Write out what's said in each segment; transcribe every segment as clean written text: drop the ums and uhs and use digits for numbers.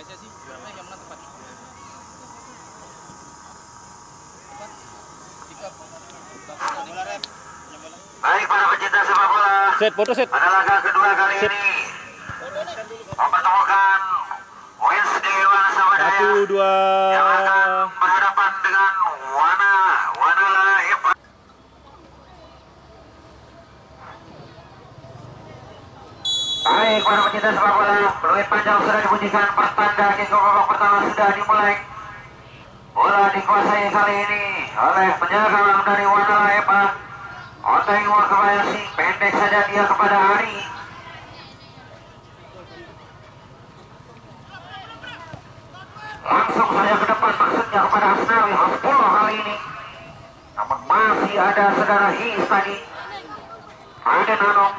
PSSI juaranya yang menang tepat. Tepat. Sikap. Baik para pecinta sepak bola. Set, foto set. Pada laga kedua kali Set. ini mempertemukan Wednesday Wanasawadaya 1, 2. yang akan berhadapan dengan Wanala FA. Baik para pecinta sepak bola, peluit panjang sudah dibunyikan, pertanda kick babak pertama sudah dimulai. Bola dikuasai kali ini oleh penjaga gawang dari Wanala FA. Oteng Wakabayashi, pendek saja dia kepada Ari. Langsung saja ke depan, maksudnya kepada Asnawi Hasbullah kali ini. Namun masih ada saudara His tadi. Ada Nanong,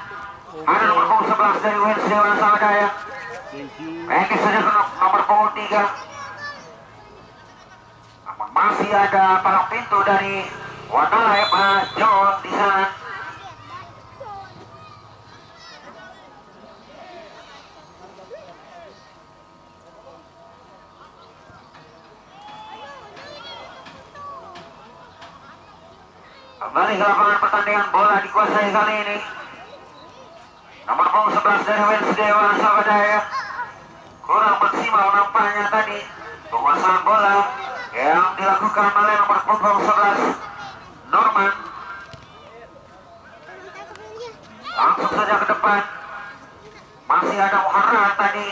ada nomor punggung 11 dari Wednesday Wanasawadaya. Pendek saja ke nomor punggung 3. Namun masih ada palang pintu dari Wanala FA John di sana. Kembali ke lapangan pertandingan, bola dikuasai kali ini. Nomor punggung 11 dari Wednesday Wanasawadaya. Kurang maksimal nampaknya tadi penguasaan bola yang dilakukan oleh nomor punggung 11 Norman. Langsung saja ke depan. Masih ada Muharram tadi.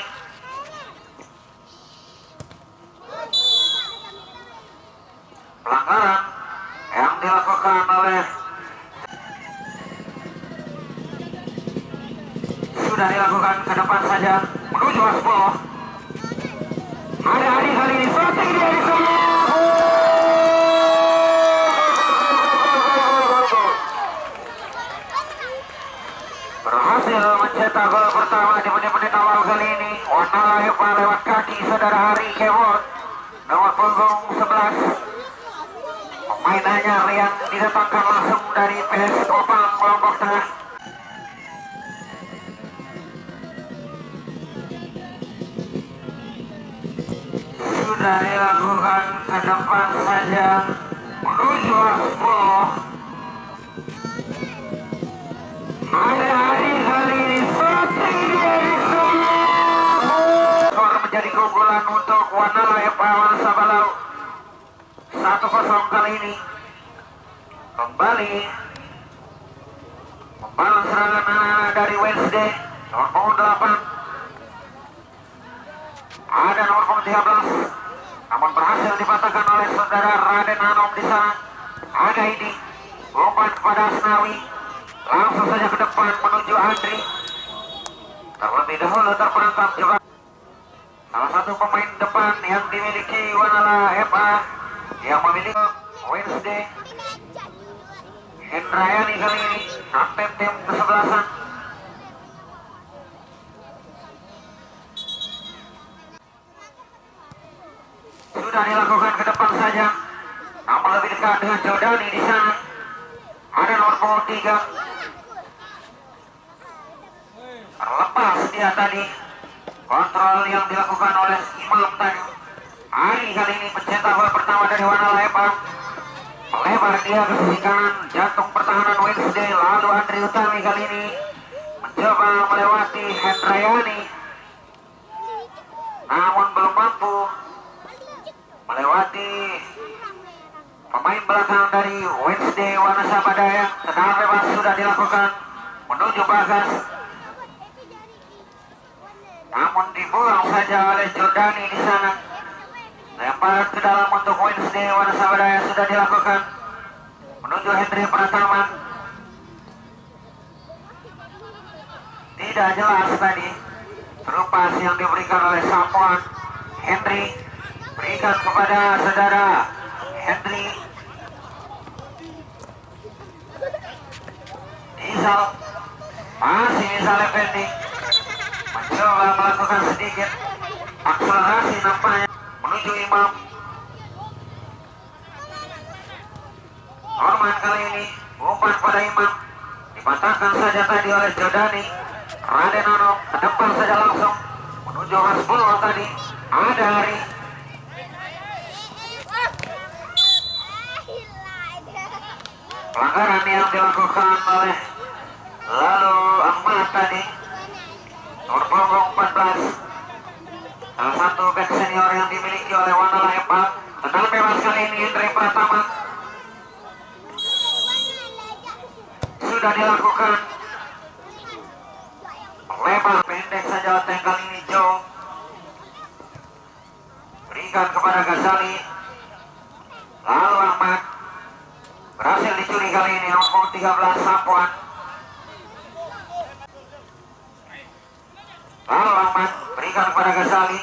Pelanggaran yang dilakukan oleh sudah dilakukan ke depan saja menuju Hasbullah. Ada Ari kali ini, shooting dia di sana. Berhasil mencetak gol pertama di menit-menit awal kali ini. Wanala FA lewat kaki saudara Hari Kewot, nomor punggung 11. Pemain anyar yang didatangkan langsung dari PS Kopang Lombok Tengah. Sudah dilakukan ke depan saja menuju Hasbullah. Ada Hari kali ini, shooting dia di sana. Skor menjadi keunggulan untuk Wanala FA Wonosabalau 1-0 kali ini. Kembali membalas serangan anak dari Wednesday nomor punggung 8. Ada nomor punggung 13, namun berhasil dipatahkan oleh saudara Raden Anom di sana. Ada ini umpan kepada Asnawi, langsung saja ke depan menuju Andri. Terlebih dahulu terperangkap jebak salah satu pemain depan yang dimiliki Wanala FA yang memiliki Wednesday. Hendrayani kali ini kapten tim kesebelasan. Sudah dilakukan ke depan saja, namun lebih dekat dengan Jordani di sana. Ada nomor punggung 3. Terlepas dia tadi. Kontrol yang dilakukan oleh Imam tadi. Ari kali ini pencetak gol pertama dari Wanala FA. Melebar dia ke sisi kanan, jantung pertahanan Wednesday. Lalu Andri Utami kali ini mencoba melewati Hendrayani, namun belum mampu melewati pemain belakang dari Wednesday Wanasawadaya. Tendangan bebas sudah dilakukan menuju Bagas, namun dibuang saja oleh Jordani di sana. Lempar ke dalam untuk Wednesday Wanasawadaya sudah dilakukan menuju Hendri Pratama. Tidak jelas tadi terupas yang diberikan oleh Samuan. Hendri berikan kepada saudara Hendri. Izal, masih Izal Effendi mencoba melakukan sedikit akselerasi nampaknya menuju Imam. Norman kali ini umpan pada Imam, dipatahkan saja tadi oleh Jordani. Raden Anom ke depan saja langsung menuju Hasbullah tadi. Ada Ari. Pelanggaran yang dilakukan oleh lalu Ahmad tadi, nomor punggung 14, salah satu back senior yang dimiliki oleh Wanala Epa. Tendangan bebas kali ini Hendri Pratama sudah dilakukan. Lebar pendek saja oteng kali ini Joe. Berikan kepada Ghazali. Lalu Ahmad berhasil dicuri kali ini nomor 13 Sapuan. Lalu Ahmad berikan kepada Ghazali.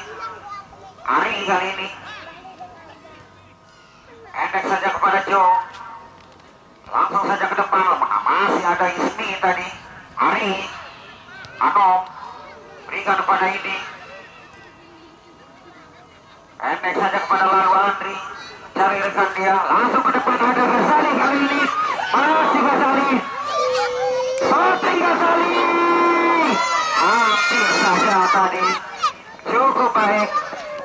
Ari kali ini pendek saja kepada Joe. Langsung saja ke depan. Masih ada Ismi tadi. Ari Anom berikan kepada ini. Pendek saja kepada lalu Andri. Cari rekan dia. Langsung ke depan ada Ghazali kali ini. Masih Ghazali. Soti Ghazali. Hampir saja tadi. Cukup baik.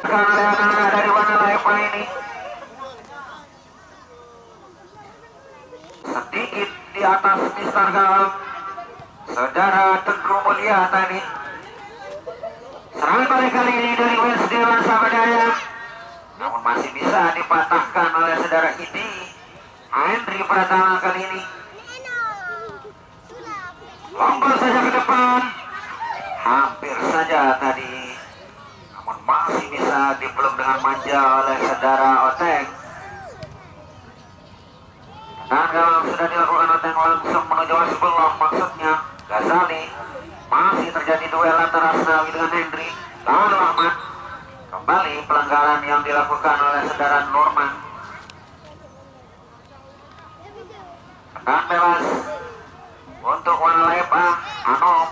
Karena anak-anak dari Wanala Epa ini. Sedikit di atas Mister Galang. Saudara Tengku Mulia tadi. Serangan balik kali ini dari Wednesday Sabadaya, namun masih bisa dipatahkan oleh saudara Idi. Hendri Pratama kali ini lompat saja ke depan, hampir saja tadi, namun masih bisa dipeluk dengan manja oleh saudara Oteng. Dan kalau sudah dilakukan Oteng langsung menuju Hasbullah, maksudnya Ghazali. Masih terjadi duel antara Asnawi dengan Hendri. Lalu Ahmad. Kembali pelanggaran yang dilakukan oleh saudara Norman. Dan bebas untuk Wanala Epa. Anom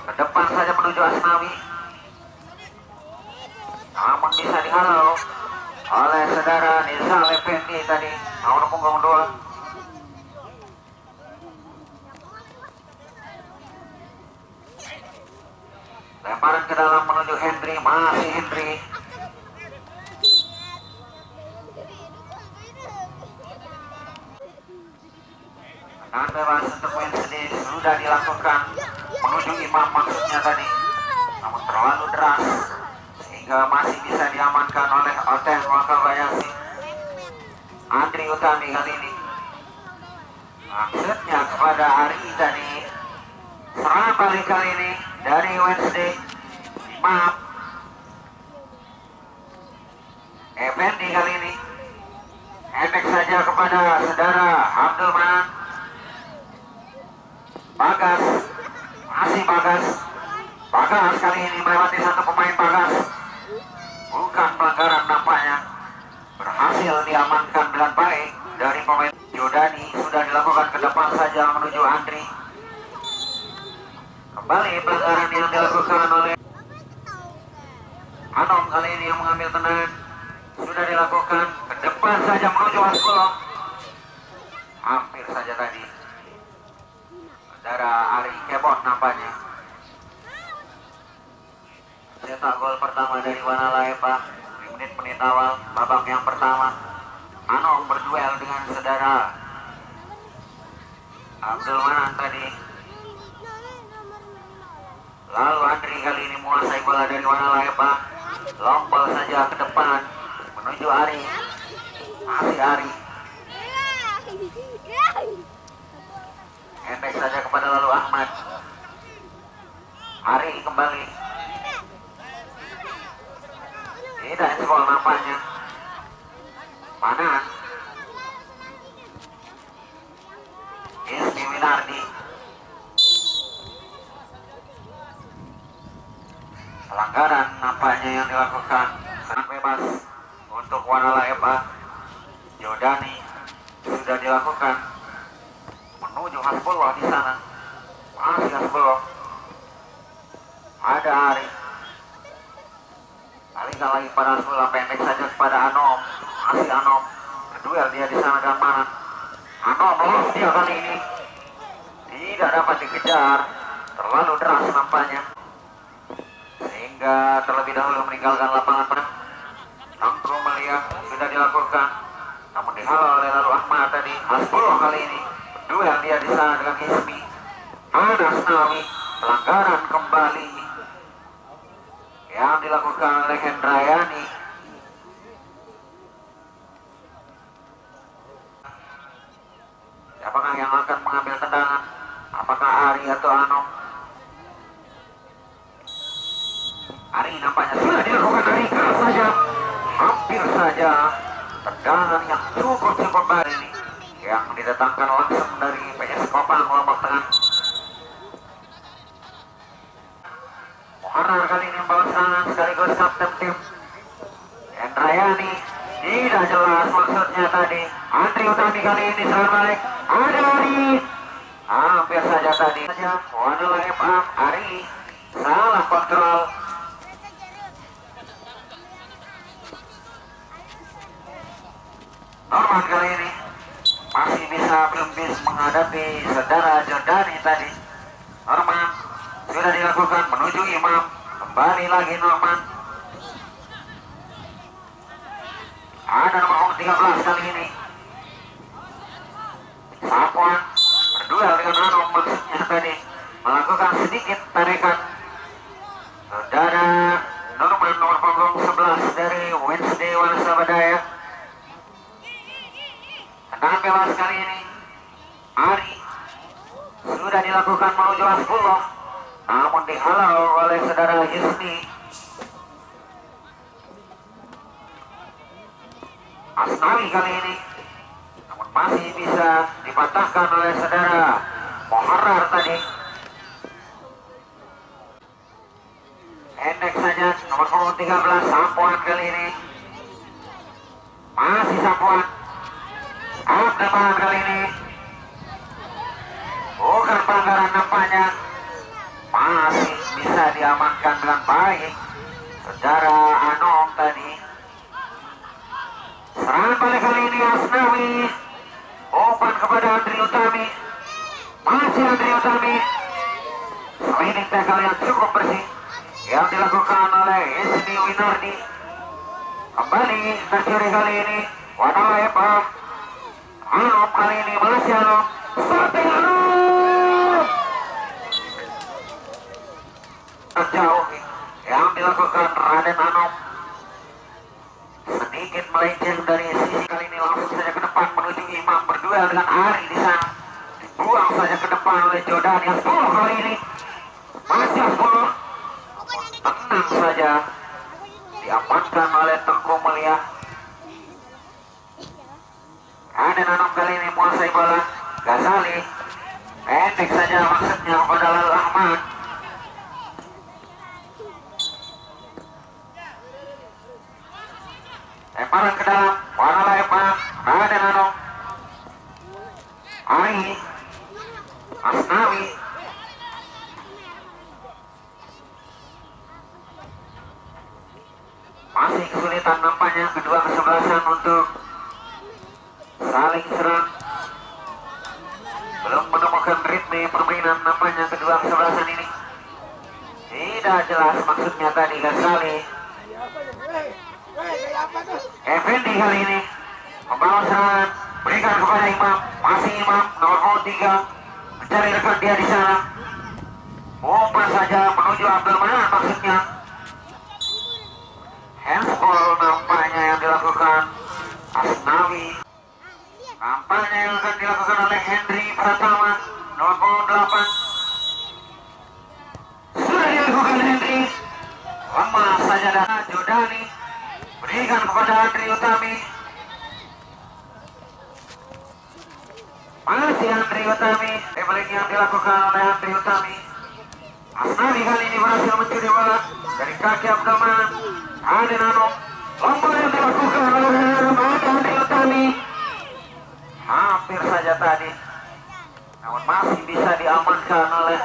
ke depan saja menuju Asnawi, namun bisa dihalau oleh saudara Nizal Effendi tadi, nomor punggung 2. Lemparan ke dalam menuju Hendri. Masih Hendri. Dan bebas untuk Wednesday sudah dilakukan menuju Imam maksudnya tadi, namun terlalu deras sehingga masih bisa diamankan oleh Oteng Wakabayashi. Andri Utami kali ini maksudnya kepada Ari tadi. Serangan balik kali ini dari Wednesday. Imam Effendi kali ini pendek saja kepada saudara Abdul Manan. Bagas, masih Bagas. Bagas kali ini melewati satu pemain Bagas. Bukan pelanggaran nampaknya. Berhasil diamankan dengan baik dari pemain Yodani. Sudah dilakukan ke depan saja menuju Andri. Kembali pelanggaran yang dilakukan oleh Anom kali ini yang mengambil tendangan. Sudah dilakukan ke depan saja menuju Hasbullah. Hampir saja tadi saudara Ari Kebon nampaknya cetak gol pertama dari Wanala Epa di menit-menit awal babak yang pertama. Anom berduel dengan saudara Abdul Manan tadi. Lalu Andri kali ini menguasai bola dari Wanala Epa. Lompol saja ke depan menuju Ari. Masih Ari. Pendek saja kepada lalu Ahmad. Ari kembali. Tidak sekolah nampaknya. Manan. Ismi Winardi. Pelanggaran nampaknya yang dilakukan. Serang bebas untuk Wanala Epa. Yodani sudah dilakukan menuju Hasbullah di sana. Masih Hasbullah. Ada Ari. Alihkan lagi pada Hasbullah, pendek saja kepada Anom. Masih Anom. Berduel dia di sana dengan Manan. Anom lolos dia kali ini. Tidak dapat dikejar. Terlalu deras nampaknya. Sehingga terlebih dahulu meninggalkan lapangan. sudah dilakukan, namun dihalau oleh Lalu Ahmad tadi. Hasbullah kali ini duel dia di sana dengan Hismi. Ada Asnawi, pelanggaran kembali yang dilakukan oleh Hendrayani. Apakah yang akan mengambil tendangan? Apakah Ari atau Anom? Ari nampaknya sudah dilakukan dari keras saja, hampir saja tendangan yang cukup baik ini yang didatangkan langsung dari PS Kopang Lombok Tengah. Muharrar kali ini membawa serangan sekaligus kapten tim. Hendrayani tidak jelas maksudnya tadi. Andri Utami kali ini serang balik. Ada Ari, hampir saja tadi saja Wanala FA. Ari salah kontrol. Norman kali ini masih belum bisa menghadapi saudara Jordani tadi. Norman sudah dilakukan menuju Imam, kembali lagi Norman. Ada nomor 13 kali ini. Sapuan berduel dengan Anom, maksudnya tadi melakukan sedikit tarikan. Saudara Norman nomor punggung 11 dari Wednesday Wanasabadaya. Tendangan bebas kali ini Ari sudah dilakukan menuju Hasbullah, namun dihalau oleh saudara Hismi. Asnawi kali ini namun masih bisa dipatahkan oleh saudara Muharrar tadi. Endek saja nomor punggung 13 Sapuan kali ini. Masih Sapuan. Depan kali ini bukan pelanggaran nampaknya, masih bisa diamankan dengan baik saudara Anom tadi. Serangan balik kali ini Asnawi, umpan kepada Andri Utami, masih Andri Utami. Sliding tackle yang cukup bersih yang dilakukan oleh Ismi Winardi. Kembali tercuri kali ini Wanala FA. Anom kali ini masih Anom, sampai Anom terjauh yang dilakukan Raden Anom. Sedikit melenceng dari sisi kali ini, langsung saja ke depan menuju Imam, berduel dengan Ari di sana. Dibuang saja ke depan oleh Jordan yang 10 kali ini. Masih 10. Tenang saja diamankan oleh Tengku Mulia. Ada Anom kali ini menguasai bola. Ghazali pendek saja maksudnya kepada Lalu Ahmad. Lemparan ke dalam Wanala FA. Ada Anom, Ari, Asnawi. Masih kesulitan nampaknya kedua kesebelasan untuk saling serang. Belum menemukan ritme permainan nampaknya kedua kesebelasan ini. Tidak jelas maksudnya tadi Ghazali. Effendi kali ini membawa serangan, berikan kepada Imam. Masih Imam nomor 3 mencari rekan dia di sana. Umpan saja menuju Abdul Manan maksudnya. Handball nampaknya yang dilakukan Asnawi. Nampaknya yang akan dilakukan oleh Hendri Pratama nomor 8. Sudah dilakukan Hendri. Lemah saja dan Jordani. Berikan kepada Andri Utami. Masih Andri Utami. Dribbling yang dilakukan oleh Andri Utami. Asnawi kali ini berhasil mencuri bola dari kaki Abdul Manan. Ada Anom. Lompat yang dilakukan oleh Andri Utami. Hampir saja tadi, namun masih bisa diamankan oleh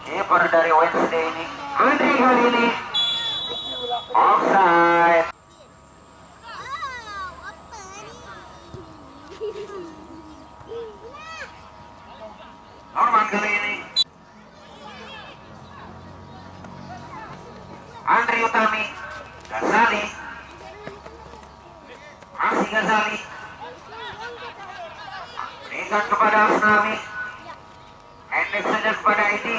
kiper dari Wednesday ini. Andri kali ini offside. Norman kali ini Andri Utami, Ghazali, Ghazali. Berikan kepada Asnawi. Pendek saja kepada Idi.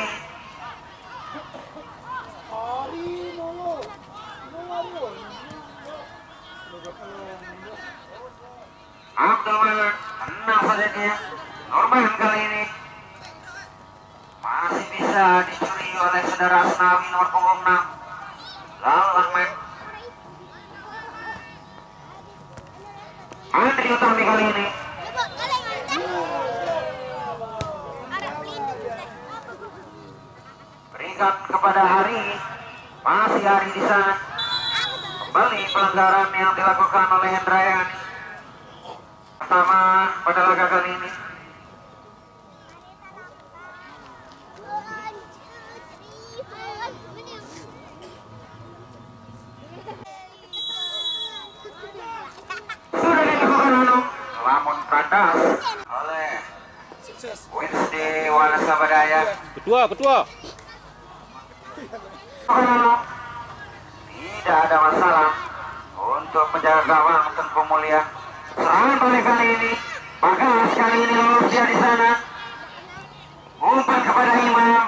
Abdul Malik, tenang saja dia. Norman kali ini masih bisa dicuri oleh saudara Asnawi nomor punggung 6. Lalu Ahmed. Andri Utami kali ini. Berikan kepada Hari. Masih Hari di sana. Kembali pelanggaran yang dilakukan oleh Hendrayani. Pertama pada laga kali ini. Sudah dilakukan lamun kandas oleh Wednesday Wanasabadaya. Ketua. Tidak ada masalah untuk menjaga gawang Tengku Mulia. Serangan balik kali ini, Bagas kali ini lolos dia di sana. Umpan kepada Imam.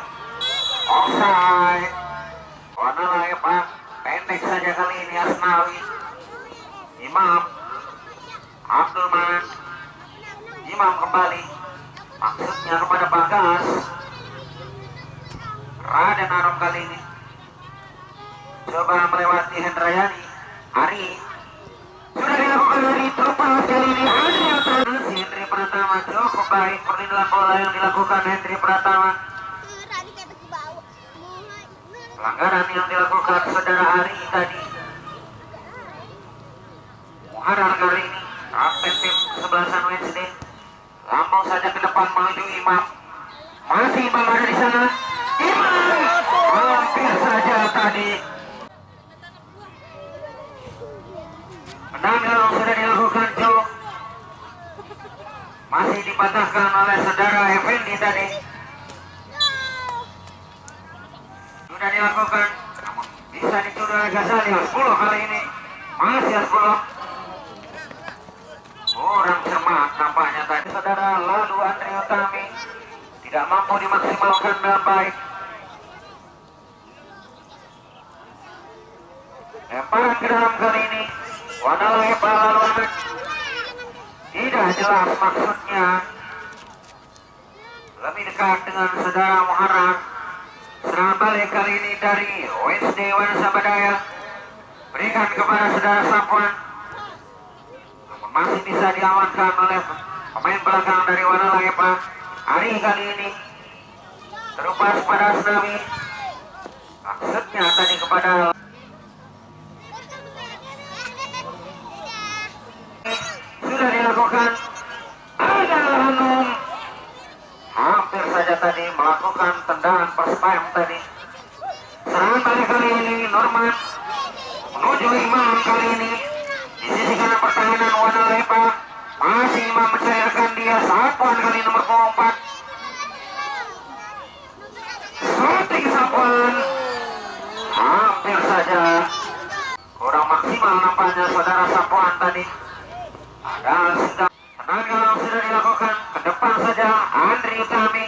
Offside. Warna layak Pak. Pendek saja kali ini Asnawi. Imam. Abdul Man. Imam kembali. Maksudnya kepada Bagas. Raden Arum kali ini. Coba melewati Hendrayani. Ari. Sudah dilakukan dari terlepas kali ini. Hendri Pratama cukup baik perlindungan bola yang dilakukan Hendri Pratama. Pelanggaran yang dilakukan saudara Ari tadi. Muharar kali ini kapten tim sebelasan Wednesday. Lampung saja ke depan menuju Imam. Masih Imam ada di sana. Imam hampir saja tadi. Penanggal sudah dilakukan Joe. Masih dipatahkan oleh saudara Effendi tadi. Sudah dilakukan, namun bisa dicuri oleh Ghazali. 10 kali ini masih 10. Kurang cermat nampaknya tadi saudara. Lalu Andri Utami tidak mampu dimaksimalkan dengan baik. Lemparan ke dalam kali ini. Warna lebar lalu Ahmed. Tidak jelas maksudnya. Lebih dekat dengan saudara Muharram. Serangan balik kali ini dari Wednesday Wanasabadaya. Berikan kepada saudara Sapuan. Namun masih bisa diamankan oleh pemain belakang dari Warna Lepa. Ari kali ini terupas pada Asnawi. Maksudnya tadi kepada sudah dilakukan. Ada Hanum. Hampir saja tadi melakukan tendangan pas time tadi. Serangan balik kali ini Norman menuju Imam kali ini. Di sisi kanan pertahanan Warna Lepa. Masih Imam mencairkan dia. Sapuan kali nomor 4. Shooting Sapuan. Hampir saja. Kurang maksimal nampaknya saudara Sapuan tadi. Ada sudah tenaga sudah dilakukan. Ke depan saja Andri Utami.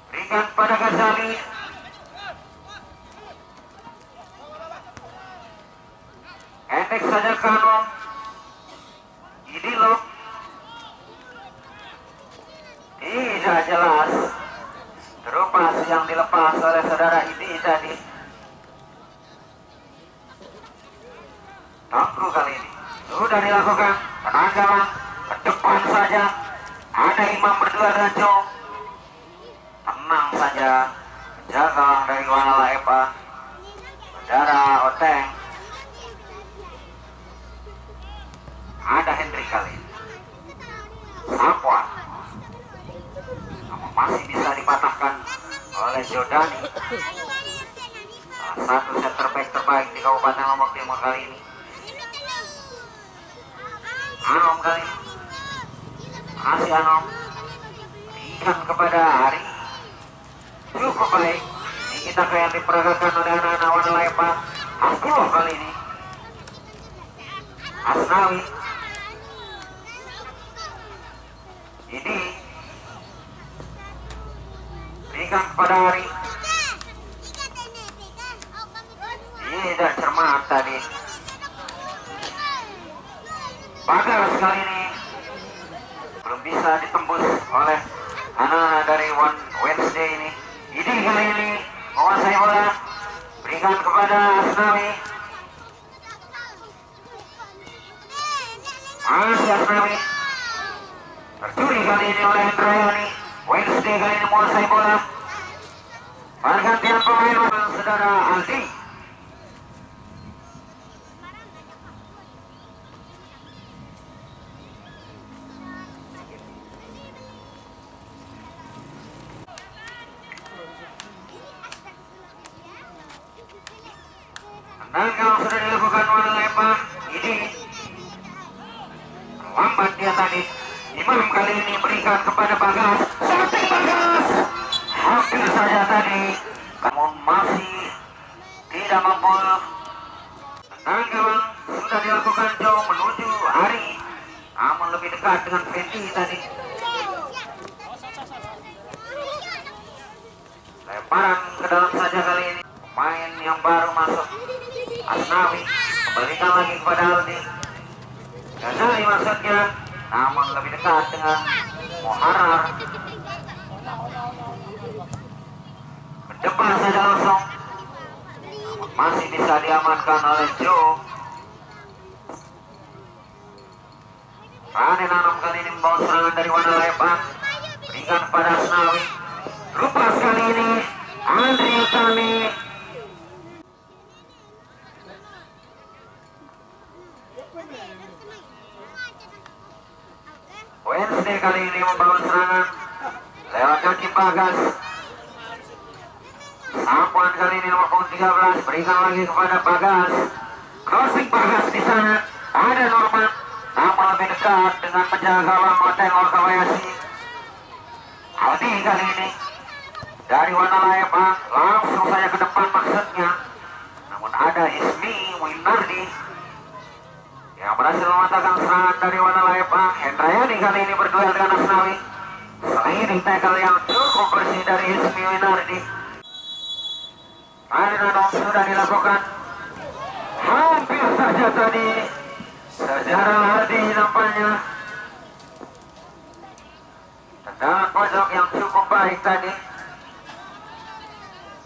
Berikan pada Ghazali. Endek saja Kanong. Idilok. Tidak jelas. Terupas yang dilepas oleh saudara Idi tadi. Tangku kali ini sudah dilakukan. Penanggalan ke depan saja. Ada Imam berdua dengan Joe. Tenang saja. Jaga dari Warna Lepa. Saudara Oteng. Ada Hendrik kali ini. Sapuan. Namun masih bisa dipatahkan oleh Jordani. Salah satu center back terbaik di Kabupaten Lombok Timur kali ini. Anom kali ini. Masih Anom. Berikan kepada Ari. Cukup baik. Ini kita yang diperagakan oleh anak-anak Warna Lepa. 10 kali ini. Asnawi. Ini berikan kepada Ari. Tidak cermat tadi. Bagas kali ini belum bisa ditembus oleh anak dari One Wednesday ini. Ini kali ini menguasai bola, berikan kepada Asnawi. Masih Asnawi tercuri kali ini oleh Indrayani. Wednesday kali ini menguasai bola. Pergantian pemain saudara Aldi. Dan kalau sudah dilakukan oleh lempar ini lambat dia tadi. Imam kali ini berikan kepada Bagas. Shooting Bagas hampir saja tadi, namun masih tidak mampu. Dan kalau sudah dilakukan jauh menuju Ari, namun lebih dekat dengan Fendi tadi. Lemparan ke dalam saja kali ini. Pemain yang baru masuk Asnawi kembalikan lagi kepada Aldi. Ghazali maksudnya, namun lebih dekat dengan Muharrar. Berdepan saja langsung, namun masih bisa diamankan oleh Joe. Raden Anam kali ini membawa serangan dari warna lebar, berikan kepada Asnawi. Lupas kali ini Andri Utami. Wednesday kali ini membangun serangan lewat kaki Bagas. Sapuan kali ini nomor punggung 13 berikan lagi kepada Bagas. Crossing Bagas di sana. Ada Norman, namun lebih dekat dengan penjaga gawang Oteng Okabayashi. Aldi kali ini dari warna Laepang langsung saja ke depan maksudnya. Namun ada Ismi Winardi yang berhasil mematahkan serangan dari warna Laepang. Hendrayani kali ini berduel dengan Asnawi. Sliding tackle yang cukup bersih dari Ismi Winardi. Adrenalin sudah dilakukan. Hampir saja tadi sejarah Hardi nampaknya. Tendangan pojok yang cukup baik tadi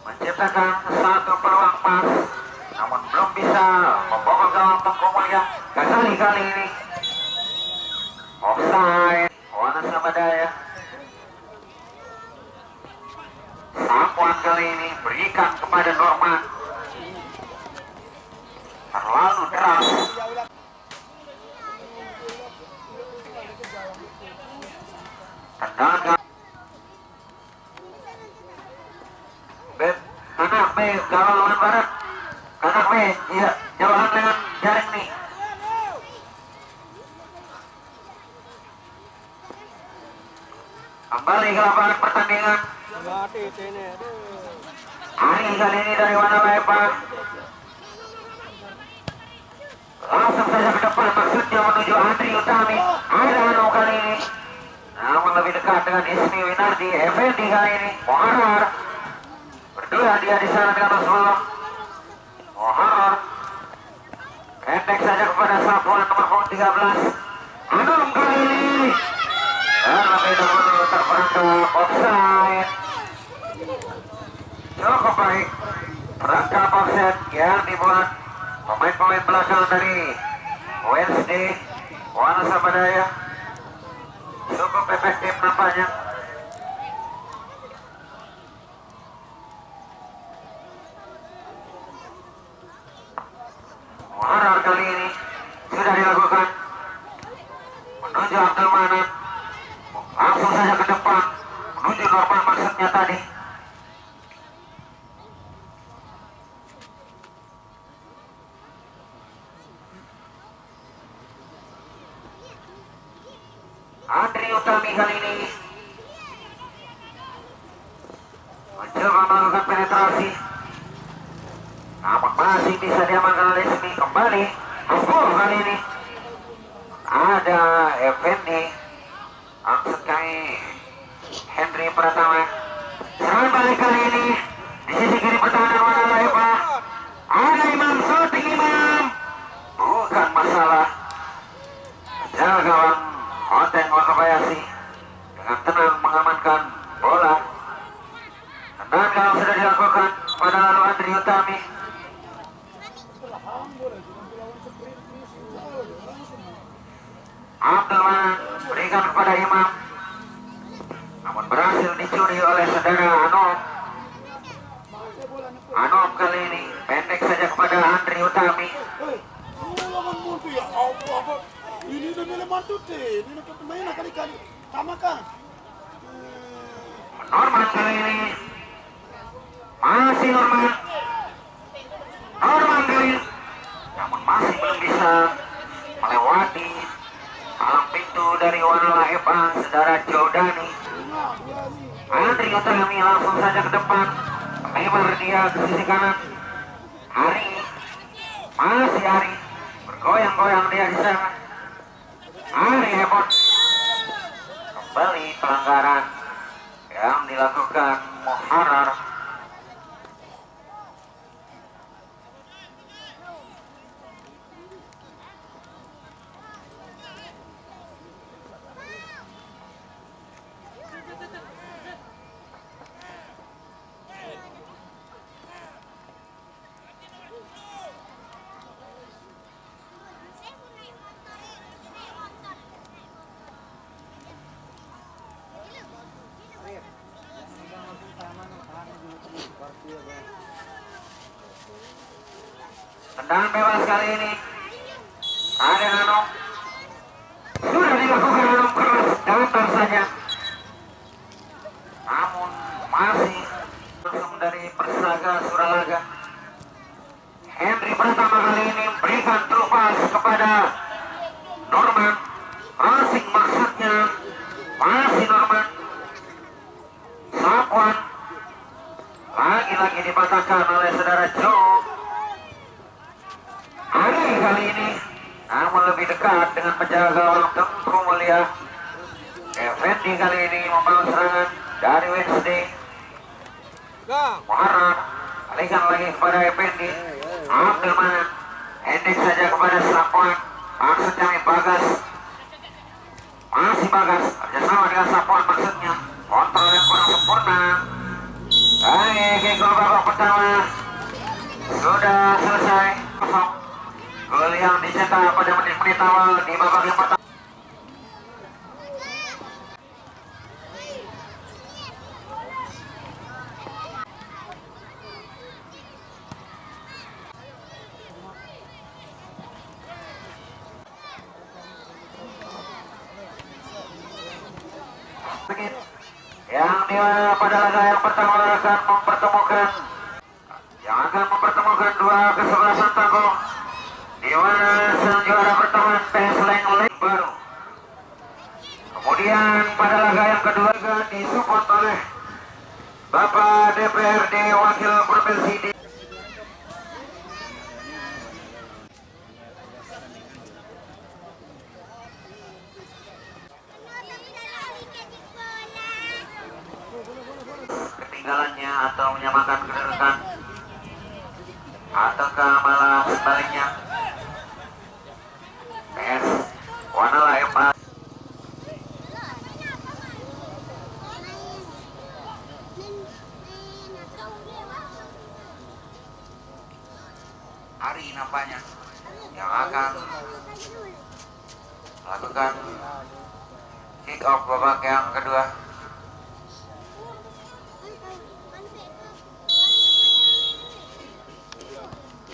menciptakan satu peluang pas, namun belum bisa membobol gawang Tengku Mulia. Ghazali kali ini offside. Wana Sabadaya. Sapuan kali ini berikan kepada Norman. Terlalu deras. Tendangan kanak B, gawang lawan barat. Kanak B, iya, jauhan dengan jaring nih. Kembali ke lapangan pertandingan. Ari kali ini dari warna Laepang. Langsung saja ke depan, maksudnya menuju Andri Utami. Ada Anu kali ini, namun lebih dekat dengan Ismi Winardi. Effendi kali ini Muharrar. Berdua dia di sana dengan Rasulullah. Muharrar pendek saja kepada Sapuan nomor punggung 13. Anum kali ini dan lebih dahulu terperangkap offside. Cukup baik perangkap offside yang dibuat pemain-pemain belakang dari Wednesday Wana Sabadaya. Cukup efektif nampaknya. Muharrar kali ini sudah dilakukan menuju Abdul Manan. Langsung saja ke depan menuju Norman maksudnya tadi. Andri Utami kali ini mencoba melakukan penetrasi, namun masih bisa diamankan oleh Ismi. Kembali Hasbul kali ini ada Effendi. langsung kami Henry Pratama. Serangan balik kali ini di sisi kiri pertahanan Wanala FA. Ada Imam, shooting Imam, bukan masalah. Jaga gawang Oteng Wakabayashi dengan tenang mengamankan bola. Tendangan gawang sudah dilakukan pada lalu Andri Utami. Abdul Manan berikan kepada Imam, namun berhasil dicuri oleh saudara Anom. Anom kali ini pendek saja kepada Andri Utami. Ini udah milih mantu teh, ini nak main kali-kali, sama kan? Norman kali ini masih Norman. Norman kali ini, namun masih belum bisa melewati palang pintu dari Wanala FA, saudara Jodani. Andri Utami langsung saja ke depan, lebar dia ke sisi kanan. Hari masih Hari bergoyang-goyang dia di sana. Hari heboh, kembali pelanggaran yang dilakukan Muharrar. Tendangan bebas kali ini ada Anom, sudah dilakukan Anom keras datar saja, namun masih langsung dari Persaga Suralaga. Henry Pratama kali ini berikan terupas kepada Norman, crossing maksudnya, masih Norman. Sapuan lagi-lagi dipatahkan oleh saudara Joe. Hari kali ini namun lebih dekat dengan penjaga gawang Tengku Mulia. Effendi kali ini membangun serangan dari Wednesday. Muharrar alihkan lagi kepada Effendi. Abdul Manan pendek saja kepada Sapuan, maksudnya Bagas. Masih Bagas kerjasama dengan Sapuan, maksudnya kontrol yang kurang sempurna. Baik, gol babak pertama sudah selesai. Kosong. Gol yang dicetak pada menit-menit awal di babak yang pertama. Yang dimana pada laga yang pertama akan mempertemukan dua kesebelasan tangguh, di mana sang juara pertama PS Leng baru. Kemudian pada laga yang kedua disupport oleh Bapak DPRD Wakil Provinsi di ketinggalannya atau menyamakan kedudukan, ataukah malah sebaliknya. PS Wanala FA Hari nampaknya yang akan melakukan kick off babak yang kedua.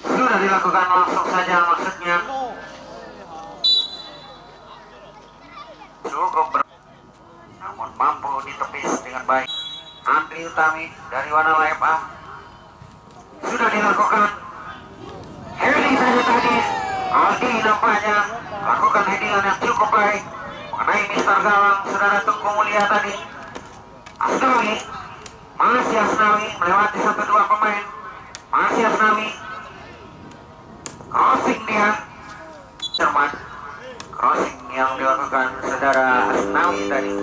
Sudah dilakukan langsung saja, maksudnya cukup namun mampu ditepis dengan baik. Andri Utami dari Wanala FA sudah dilakukan heading saja tadi. Aldi nampaknya lakukan headingan yang cukup baik mengenai Mister Gawang saudara Tengku Mulia tadi. Asnawi, masih Asnawi melewati 1-2 pemain, masih Asnawi. Crossing dia, Jerman, crossing yang dilakukan saudara Asnawi tadi.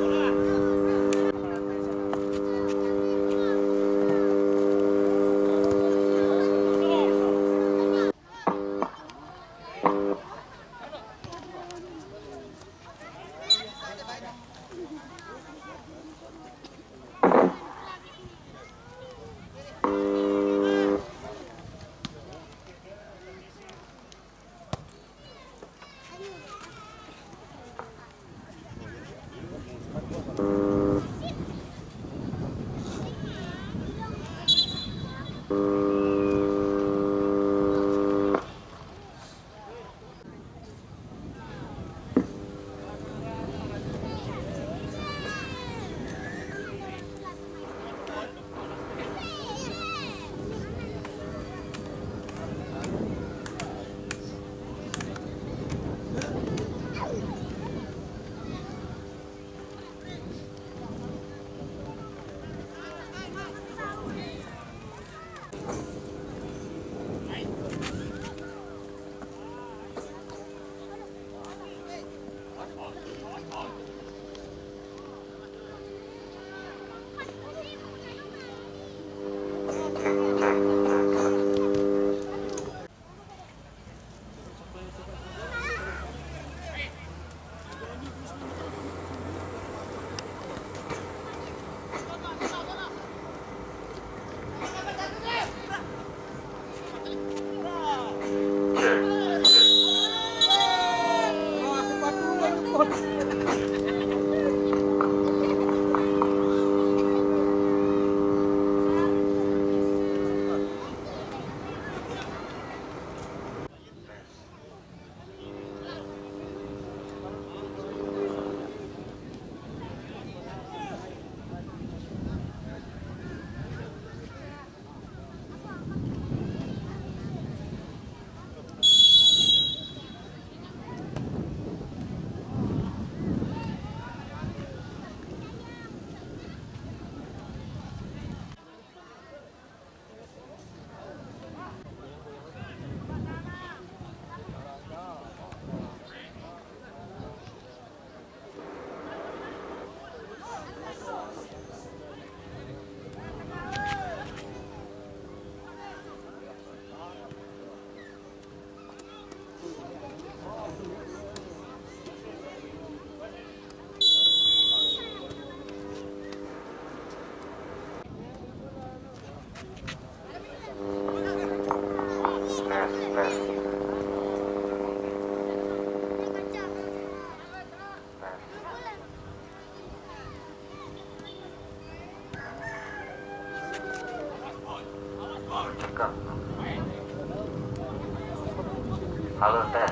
Halo tes.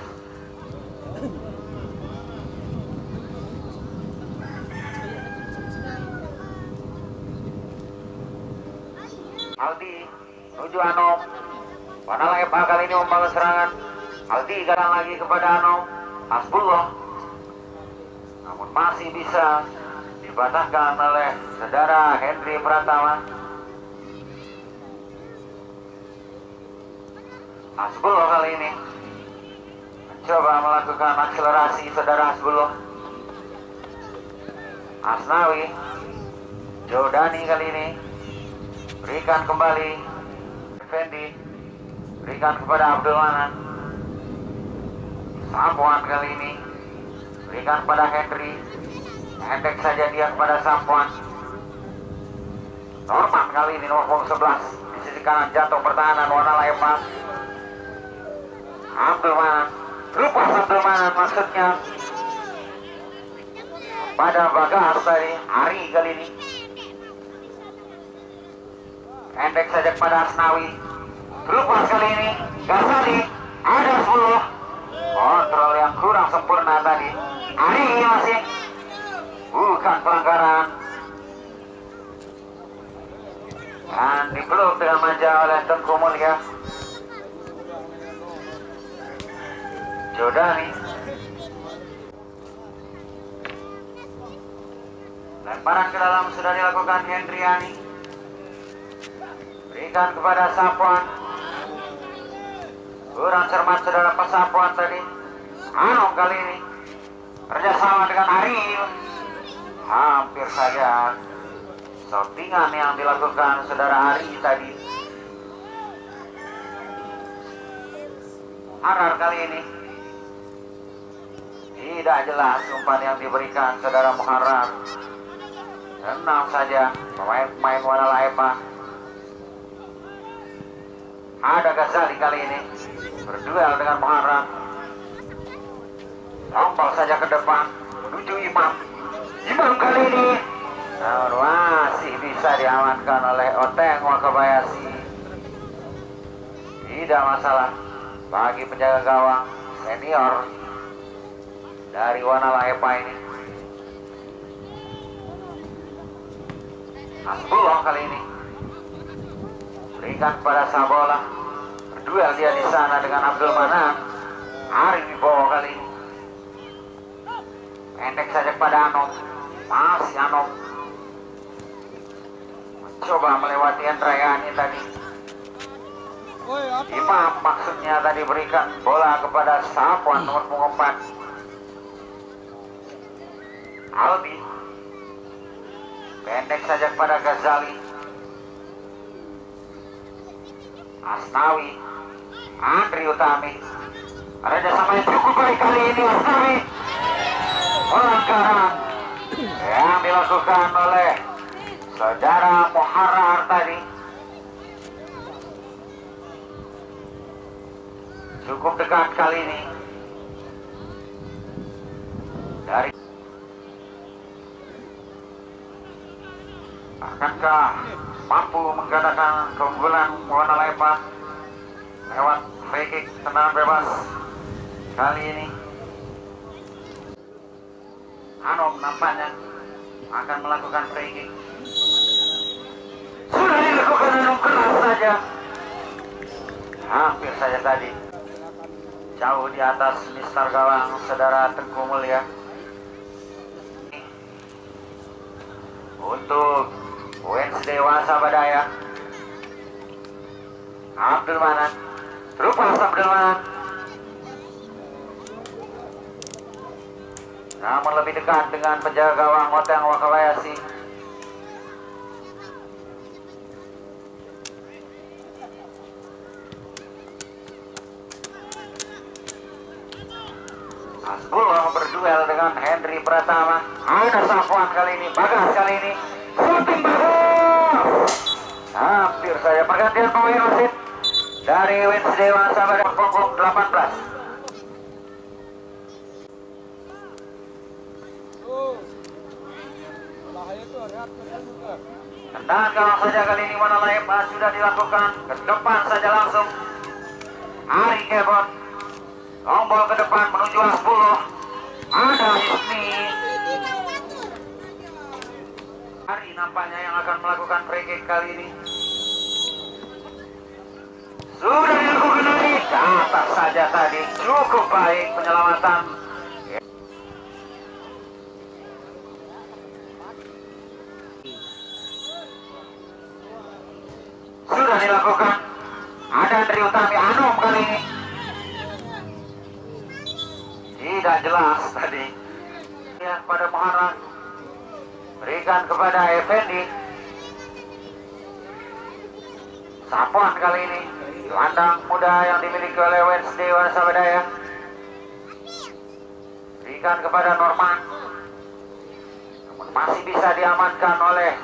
Aldi menuju Anom. Panala Epa kali ini membangun serangan. Aldi kadang lagi kepada Anom. Hasbullah, namun masih bisa dibatahkan oleh saudara Hendri Pratama. Hasbullah kali ini mencoba melakukan akselerasi saudara Hasbullah. Asnawi, Jodani kali ini berikan kembali Effendi, berikan kepada Abdul Manan. Sampuan kali ini berikan kepada Henry, hendek saja dia kepada Sampuan. Norman kali ini nomor 11 di sisi kanan jatuh pertahanan warna lepas. Abdul Manan, lupa Abdul Manan maksudnya pada Bagar tadi. Ari kali ini hendek saja kepada Asnawi. Lupa kali ini Ghazali, ada 10. Kontrol yang kurang sempurna tadi. Ari masih bukan pelanggaran. Dan dipeluk dengan manja oleh Tengku Mulia. Jodani, lemparan ke dalam sudah dilakukan Hendriani. Berikan kepada Sapuan. Kurang cermat saudara Pasapuan tadi. Anom kali ini kerjasama dengan Ariel. Hampir saja shootingan yang dilakukan saudara Ari tadi. Harar kali ini tidak jelas umpan yang diberikan saudara Muharrar. Tenang saja pemain Wana Laepa. Ada Ghazali kali ini berduel dengan Muharrar. Tombol saja ke depan menuju Imam. Imam kali ini masih bisa diamankan oleh Oteng Wakabayashi. Tidak masalah bagi penjaga gawang senior dari Wana Laepa ini. Hasbullah kali ini berikan kepada Sabola, berduel dia di sana dengan Abdul Manan. Ari Wibowo kali ini pendek saja kepada Anom. Masih Anom mencoba melewati Endrayani tadi. Imam maksudnya tadi berikan bola kepada Sapuan nomor 4. Albi pendek saja kepada Ghazali. Asnawi, Andri Utami. Ada sama yang cukup baik kali ini. Asnawi, pelanggaran yang dilakukan oleh saudara Muharrar tadi. Cukup dekat kali ini dari. Akankah mampu menggandakan keunggulan Wana Laepa lewat free kick tendangan bebas kali ini? Anom nampaknya akan melakukan free kick. Sudah dilakukan Anom, keras saja. Hampir saja tadi jauh di atas Mister gawang saudara Teguh Mulya. Untuk Wednesday Wasabadaya, Abdul Manan, terlepas Abdul Manan, namun lebih dekat dengan penjaga gawang Oteng Wakabayashi. Hasbullah berduel dengan Henry Pratama. Ada Safuan kali ini, Bagas kali ini. Shooting bagus. Hampir saja pergantian pemain wasit dari Wednesday Wasabadaya kelompok 18. Tendangan gawang saja kali ini Wana Laepa sudah dilakukan. Ke depan saja langsung Ari Kebon. Tombol ke depan menuju Hasbullah. Ada Ismi. Ari nampaknya yang akan melakukan free kick kali ini. Sudah dilakukan lagi. Ke atas saja tadi. Cukup baik penyelamatan. Sudah dilakukan. Ada Andri Utami. Anom kali ini. Tidak jelas tadi. Ya, pada Muharrar. Berikan kepada Effendi. Sapuan kali ini. Gelandang muda yang dimiliki oleh Wednesday Wasabadaya. Berikan kepada Norman. Namun masih bisa diamankan oleh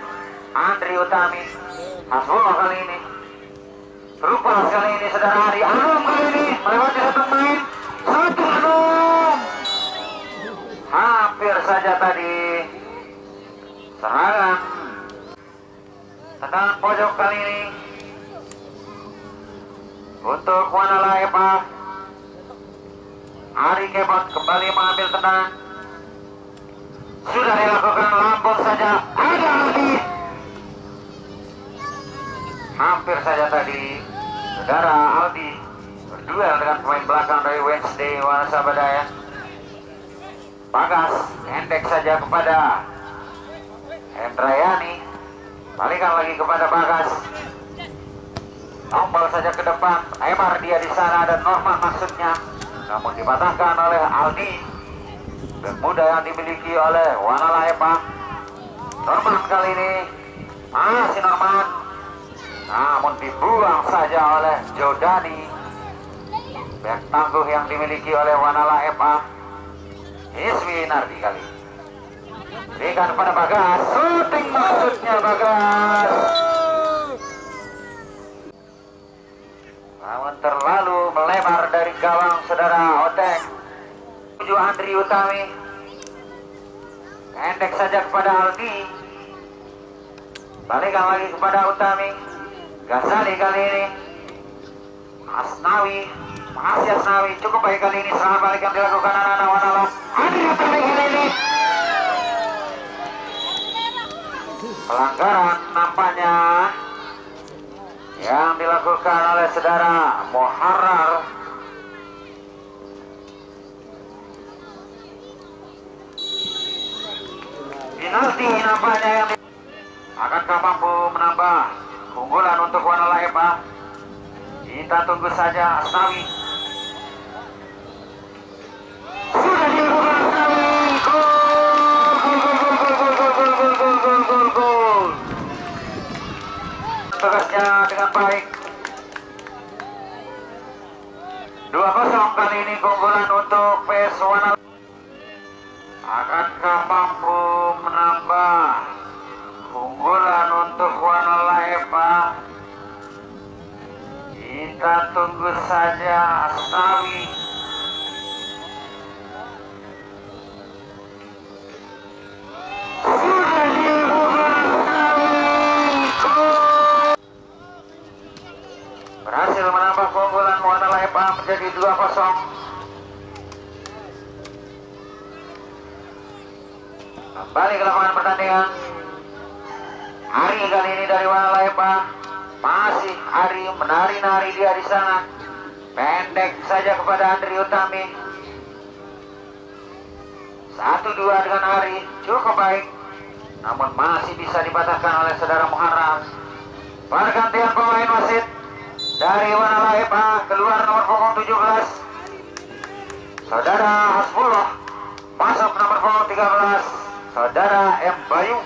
Andri Utami. Hasbullah kali ini. Terlepas kali ini saudara Ari. Anom kali ini melewati satu pemain. Satu Anom. Hampir saja tadi serangan tendangan pojok kali ini untuk Wana Laepa. Ari Kebot kembali mengambil tendangan. Sudah dilakukan lambung saja. Ada lagi. Hampir saja tadi saudara Aldi berduel dengan pemain belakang dari Wednesday Wasabadaya. Bagas endek saja kepada Endrayani. Balikan lagi kepada Bagas. Tombol saja ke depan. Lebar dia di sana dan Norman maksudnya. Namun dipatahkan oleh Aldi. muda yang dimiliki oleh Wanala Epa. Norman kali ini masih Norman, namun dibuang saja oleh Jodani. Bek tangguh yang dimiliki oleh Wanala Epa. Ismi Nardi kali ini. Berikan pada Bagas, syuting maksudnya Bagas. Namun terlalu melebar dari gawang saudara Otek. Tuju Andri Utami. Pendek saja kepada Aldi. Balikan lagi kepada Utami. Ghazali kali ini. Asnawi. Masih Asnawi. Cukup baik kali ini. Serangan balik yang dilakukan anak-anak Wanala. Andri Utami kali ini. Pelanggaran nampaknya yang dilakukan oleh saudara Muharrar. Penalti nampaknya yang akankah mampu menambah keunggulan untuk Wanala Epa? Kita tunggu saja. Asnawi sudah dilakukan. Asnawi gol. Tugasnya dengan baik. 2-0 kali ini keunggulan untuk PS Wanala. Akankah mampu menambah keunggulan untuk Wanala Epa? Kita tunggu saja. Asnawi sudah dilakukan. Berhasil menambah keunggulan Wanala Epa menjadi 2-0. Kembali ke lapangan pertandingan. Ari kali ini dari Wanala Epa. Masih Ari menari-nari dia di sana. Pendek saja kepada Andri Utami. 1-2 dengan Ari. Cukup baik. Namun masih bisa dipatahkan oleh saudara Muharram. Pergantian pemain wasit dari Wanala Epa. Keluar nomor punggung 17 saudara Hasbullah. Masuk nomor punggung 13 saudara M. Bayu.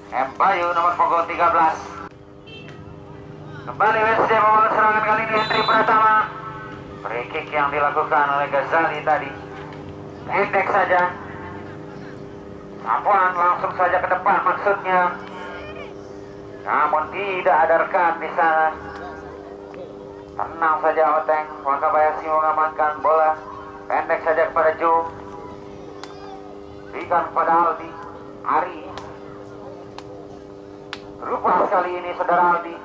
M. Bayu nomor punggung 13. Kembali WSD membangun serangan kali ini Hendri Pratama. Free kick yang dilakukan oleh Ghazali tadi. Pendek saja. Sapuan langsung saja ke depan maksudnya. Namun tidak ada rekan di sana. Tenang saja Oteng. Wakabayashi mengamankan bola. Pendek saja kepada Jo. Berikan kepada Aldi. Ari. Rupa sekali ini saudara Aldi.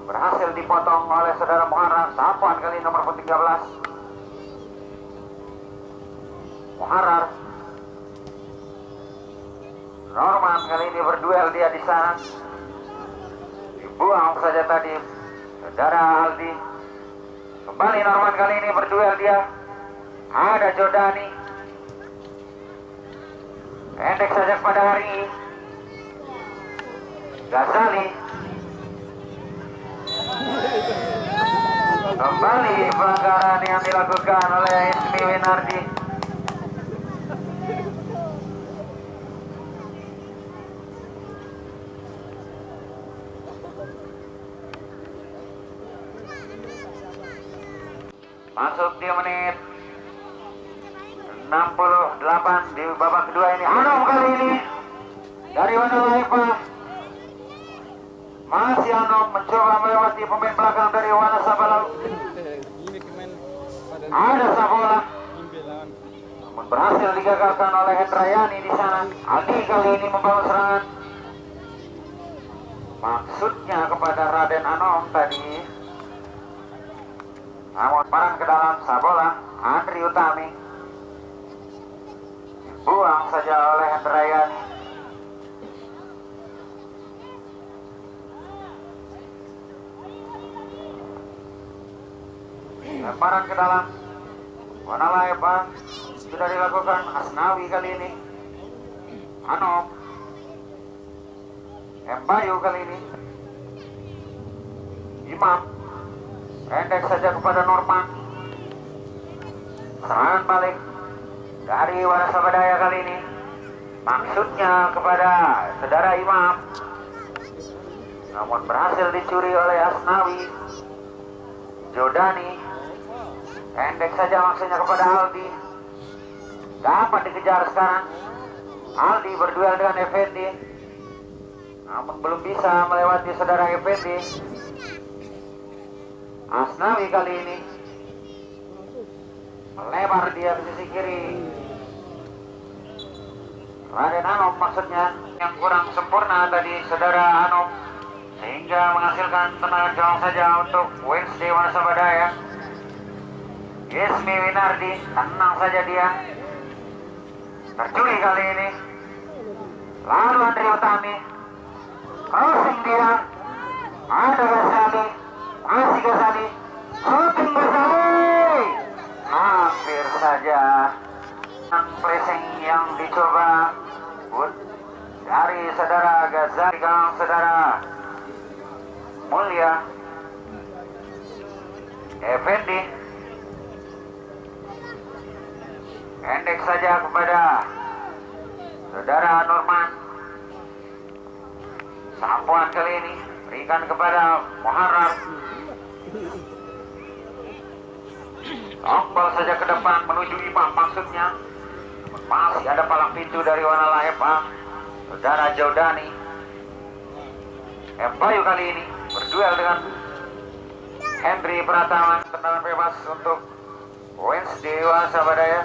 Berhasil dipotong oleh saudara Muharram. Sapuan kali nomor 13. Muharrar. Norman kali ini berduel dia di sana. Dibuang saja tadi saudara Aldi. Kembali Norman kali ini berduel dia. Ada Jodani. Pendek saja kepada Hari. Ghazali. Kembali pelanggaran yang dilakukan oleh Ismi Winardi. Masuk di menit 68 di babak kedua ini. Anom kali ini dari Wanala Epa. Masih Anom mencoba melewati pemain belakang dari Wana Sabalau. Ada Sabola. Namun berhasil digagalkan oleh Hendrayani di sana. Aldi kali ini membangun serangan. Maksudnya kepada Raden Anom tadi. Namun paran ke dalam Sabola. Andri Utami. Buang saja oleh Hendrayani. Lemparan ke dalam. Wanala Epa sudah dilakukan. Asnawi kali ini. Anom. M. Bayu kali ini. Imam. Pendek saja kepada Norman. Serangan balik dari Wanasabadaya kali ini. Maksudnya kepada saudara Imam, namun berhasil dicuri oleh Asnawi. Jordani pendek saja maksudnya kepada Aldi. Dapat dikejar sekarang. Aldi berduel dengan Effendi, namun belum bisa melewati saudara Effendi. Asnawi kali ini melebar dia ke sisi kiri. Raden Anom maksudnya, yang kurang sempurna tadi saudara Anom, sehingga menghasilkan tendangan gawang saja untuk Wednesday Wanasabadaya. Yesmi Winardi, tenang saja dia. Tercuri kali ini. Lalu Andri Utami, crossing dia. Ada Ghazali, masih Ghazali, shooting Ghazali. Hampir saja. Placing yang dicoba dari saudara Ghazali, saudara Mulia Effendi. Pendek saja kepada saudara Norman. Sampuan kali ini berikan kepada Muharram. Tombol saja ke depan menuju Imam maksudnya. Masih ada palang pintu dari Wanala Epa, saudara Jordani. Empayu kali ini berduel dengan Henry Pratama. Tendangan bebas untuk Wednesday Wanasabadaya.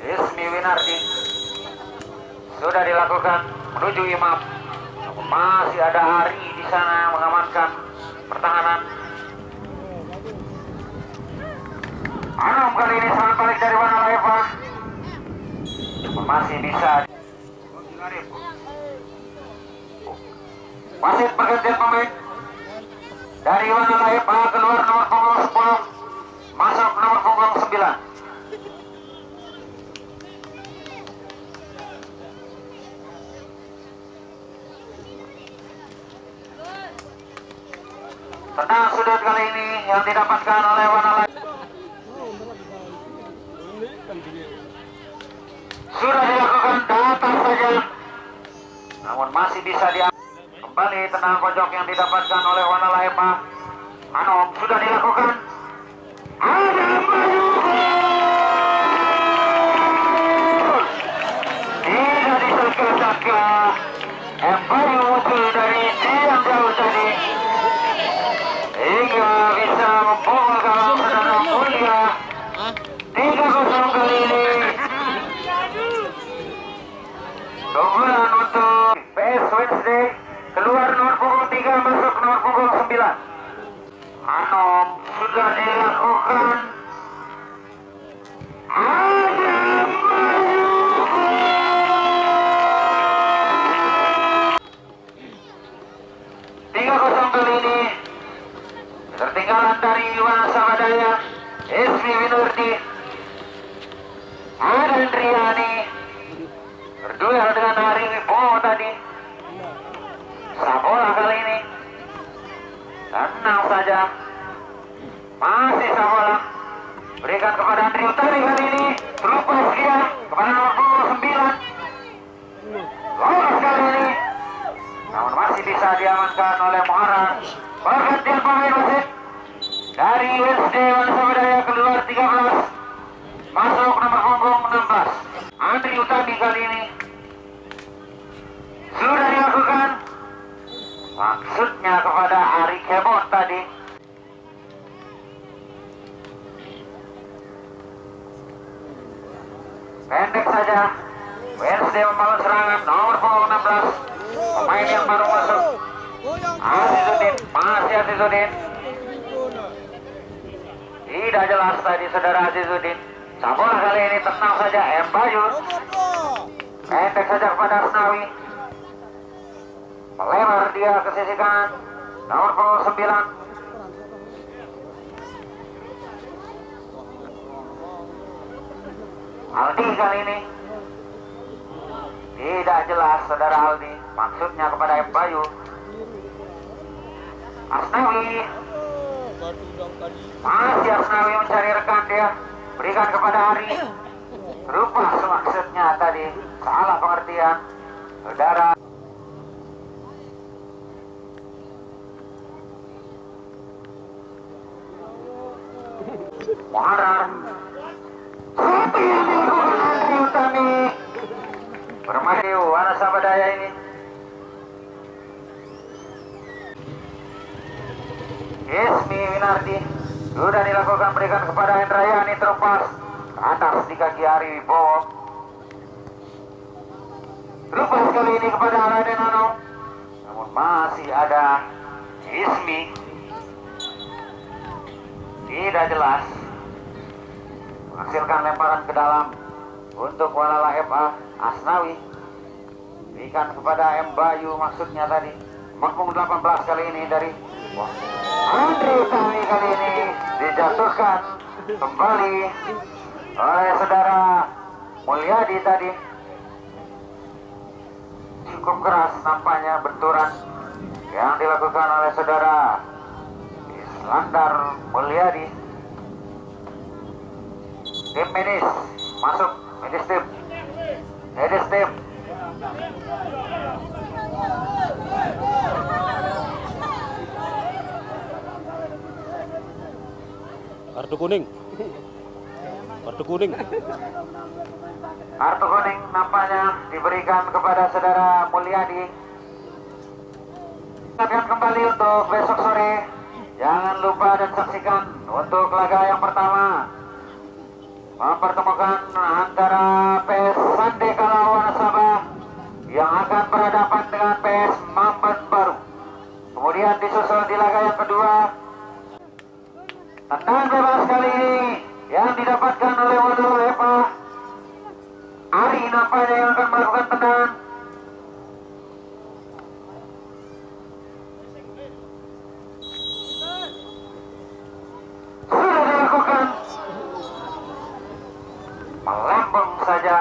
Ismi Winardi sudah dilakukan menuju Imam. Masih ada Ari di sana mengamankan pertahanan. Anom kali ini sangat balik dari Wanala Eva. Masih bisa. Wasit pergantian pemain dari Wanala Eva, keluar nomor punggung 10, masuk nomor punggung 9. Tenang sudut kali ini yang didapatkan oleh Wanala. Sudah dilakukan datang saja, namun masih bisa diambil kembali. Tenang pojok yang didapatkan oleh Wanala Epa. Anom sudah dilakukan. Ada maju. Tidak disangka-sangka Epa muncul dari yang jauh tadi hingga bisa membobol gawang saudara Mulia. 3-0 kali ini. Keunggulan untuk PS Wednesday. Keluar nomor punggung 3, masuk nomor punggung 9. Anom sudah dilakukan. Ada maju. 3-0 kali ini. Ketertinggalan dari Wanasabadaya. Ismi Winardi. Ada Indriani berduel dengan Ari Wibowo tadi. Sabola kali ini tenang saja, masih Sabola berikan kepada Andri Utari kali ini. Terlepas dia kepada nomor punggung 9. Lolos kali ini, namun masih bisa diamankan oleh Muharram. Pergantian pemain wasit dari Wednesday Wanasabadaya, keluar 13, masuk nomor punggung 16. Andri Utami kali ini sudah dilakukan. Maksudnya kepada Ari Kebon tadi. Pendek saja. Wednesday membangun serangan nomor punggung 16. Pemain yang baru masuk, Azizudin. Masih Azizudin. Tidak jelas tadi saudara Azizudin. Sabola kali ini tenang saja. Empayu pendek saja kepada Asnawi. Melebar dia ke sisi kanan nomor punggung 9. Aldi kali ini tidak jelas saudara Aldi. Maksudnya kepada Empayu. Asnawi. Batu dong tadi. Masih Asnawi mencari rekan dia. Berikan kepada Ari. Rupa maksudnya tadi. Salah pengertian. Saudara. Muharar. Seperti yang dilakukan Andri Utami. Bermain Wana Sabadaya ini. Ismi Winardi sudah dilakukan, berikan kepada Hendrayani, terlepas ke atas di kaki Ari Wibowo. Terlepas kali ini kepada Raden Nano, namun masih ada Ismi. Tidak jelas. Menghasilkan lemparan ke dalam untuk Walala FA. Asnawi berikan kepada M. Bayu, maksudnya tadi. Makmum 18 kali ini dari Andri Utami, kali ini dijatuhkan kembali oleh saudara Mulyadi tadi. Cukup keras nampaknya benturan yang dilakukan oleh saudara Islandar Mulyadi. Tim medis masuk, medis tim. Medis tim. Kartu kuning. Kartu kuning. Kartu kuning nampaknya diberikan kepada saudara Mulyadi. Akan kembali untuk besok sore. Jangan lupa dan saksikan untuk laga yang pertama, mempertemukan antara PS Sande Kala Wanasaba yang akan berhadapan dengan PS Mamban Baru. Kemudian disusul di laga yang kedua, tendangan bebas kali ini yang didapatkan oleh Wadul Eva. Ari nampaknya yang akan melakukan tendangan. Sudah dilakukan. Melambung saja.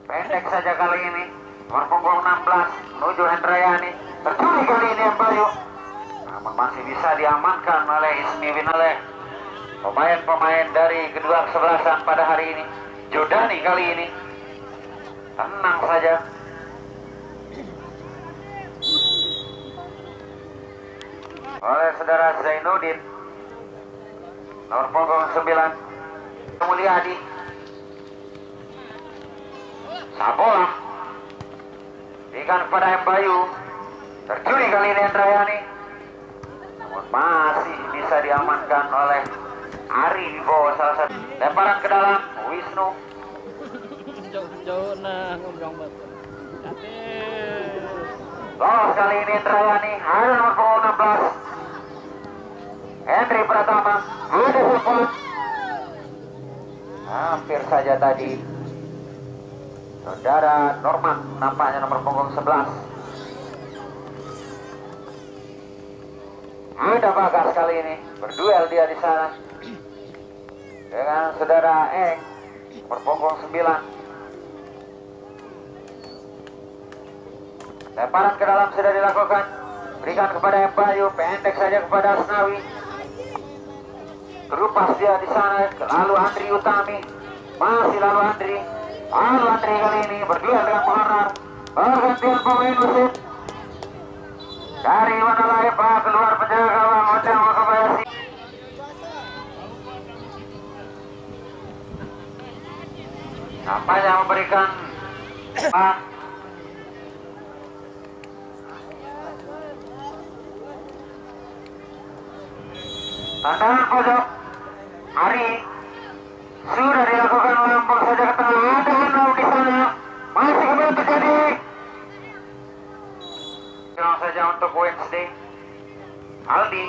Pendek saja kali ini. Nomor punggung 16 menuju Hendrayani. Tercuri kali ini yang Bayu. Namun masih bisa diamankan oleh Ismi Winaleh. Pemain-pemain dari kedua kesebelasan pada hari ini. Jodani kali ini tenang saja. Oleh saudara Zainuddin, nomor punggung 9 Mulyadi. Sabola berikan kepada M. Bayu. Tercuri kali ini Hendrayani, namun masih bisa diamankan oleh Ari Wibowo. Salah satu lemparan ke dalam Wisnu. Jauh-jauh nah ngomong banget. Lolos kali ini Hendrayani. Ada nomor punggung 16 Henry Pratama. Ada support. Hampir saja tadi saudara Norman, nampaknya nomor punggung 11. Ada Bagas kali ini, berduel dia di sana dengan saudara Eng, nomor punggung 9. Lemparan ke dalam sudah dilakukan, berikan kepada M. Bayu, pendek saja kepada Asnawi. Terupas dia di sana, lalu Andri Utami, masih lalu Andri kali ini berduel dengan Muharar. Pergantian pemain mesin dari Wanala Eva, keluar penjaga gawang Ojang Wakabayashi. Nampaknya memberikan tandangan pojok. Ari sudah dilakukan, lambung saja ke tengah. Ada Hanau di sana, masih kembali terjadi. Tenang saja untuk Wednesday. Aldi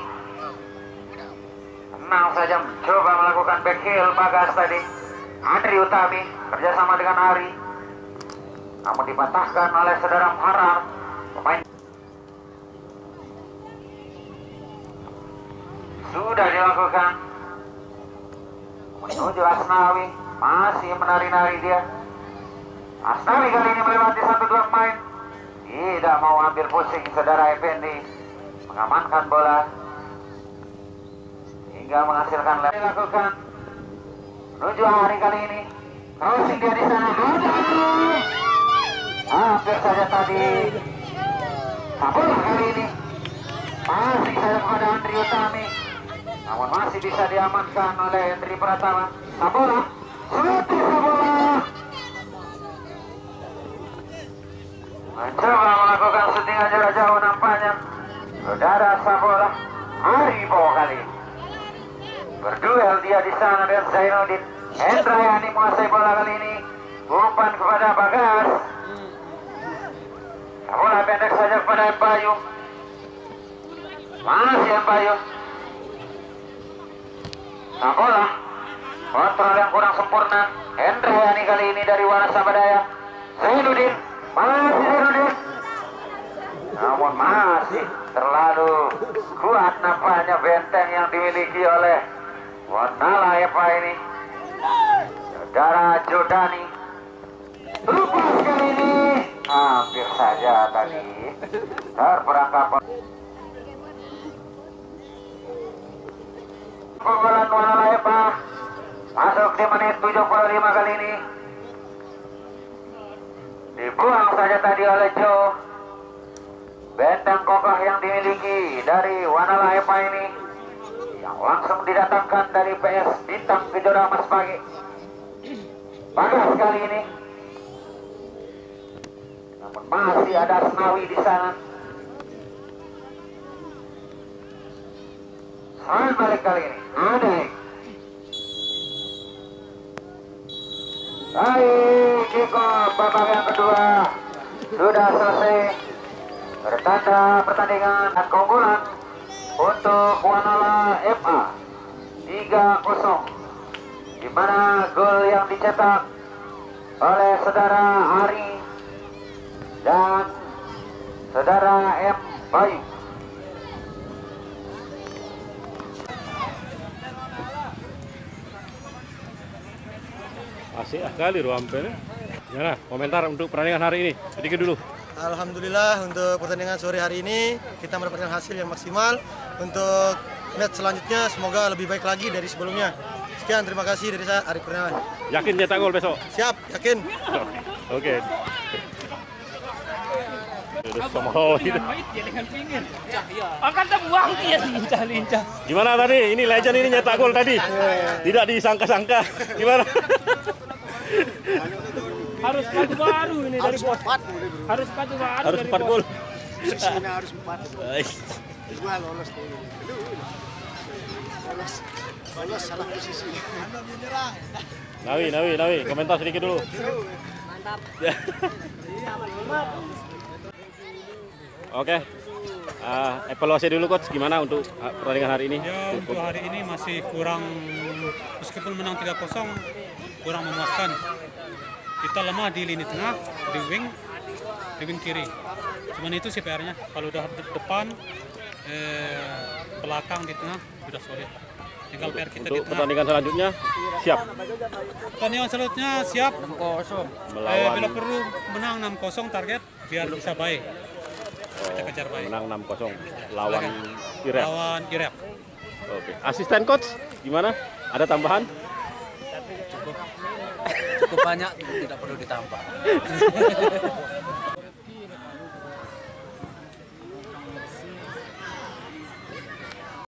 tenang saja mencoba melakukan back heel Bagas tadi. Andri Utami kerjasama dengan Ari, namun dipatahkan oleh saudara Muharar, pemain. Sudah dilakukan menuju Asnawi, masih menari-nari dia. Asnawi kali ini melewati 1-2 pemain Tidak mau ambil pusing saudara Effendi. Mengamankan bola. Hingga menghasilkan dilakukan. Menuju Hari kali ini. Crossing dia di sana. Hampir saja tadi. Sabola kali ini. Masih saja kepada Andri Utami. Namun masih bisa diamankan oleh Hendri Pratama. Sabola. Suti Sabola. Mencoba melakukan syutingan jarak jauh nampaknya. Saudara Sabola. Harimau kali ini. Berduel dia di sana dengan Zainuddin. Hendrayani menguasai bola kali ini. Umpan kepada Bagas. Bola pendek saja kepada Bayu. Masih Bayu. Bola kontrol yang kurang sempurna. Hendrayani kali ini dari Wanasabadaya. Zainuddin. Masih Zainuddin. Namun masih terlalu kuat nampaknya benteng yang dimiliki oleh Wanala Epa ini. Saudara Jodani. Lepas kali ini. Hampir saja tadi terperangkap. Pukulan Wanala Epa masuk di menit 75 kali ini. Dibuang saja tadi oleh Joe. Benteng kokoh yang dimiliki dari Wanala Epa ini yang langsung didatangkan dari PS Bintang Kejora Mas Pagi. Bagas kali ini. Namun masih ada Asnawi di sana. Serang balik kali ini. Adek. Baik, kickoff babak yang kedua sudah selesai. Bertanda pertandingan dan keunggulan untuk Wanala FA 3-0, di mana gol yang dicetak oleh saudara Hari dan saudara M. Bayu. Asik kali Ruampen. Gimana komentar untuk pertandingan hari ini? Sedikit dulu. Alhamdulillah untuk pertandingan sore hari ini kita mendapatkan hasil yang maksimal. Untuk match selanjutnya semoga lebih baik lagi dari sebelumnya. Sekian, terima kasih dari saya Arif Kurniawan. Yakin cetak gol besok? Siap, yakin. Oke. Akan terbuang dia lincah-lincah. Gimana tadi? Ini legend ini nyetak gol tadi. Tidak disangka-sangka. Gimana? Harus sepatu baru ini dari bos. Harus sepatu baru. Harus 4 gol. Harus 4. Gua lolos tuh. Lolos salah posisi. Nawi, komentar sedikit dulu. Mantap. Oke. Evaluasi dulu coach, gimana untuk pertandingan hari ini? Ya, untuk hari ini masih kurang, meskipun menang 3-0 kurang memuaskan. Kita lemah di lini tengah, di wing kiri. Cuman itu sih PR-nya. Kalau udah depan, belakang di tengah sudah solid. Tinggal PR kita di Untuk tengah. pertandingan selanjutnya siap. Pertandingan selanjutnya siap. Bila perlu menang 6-0 target biar bisa baik. Kita kejar baik. Menang 6-0 lawan Irep. Lawan Irep. Oke. Asisten coach gimana? Ada tambahan? Cukup banyak, tidak perlu ditambah.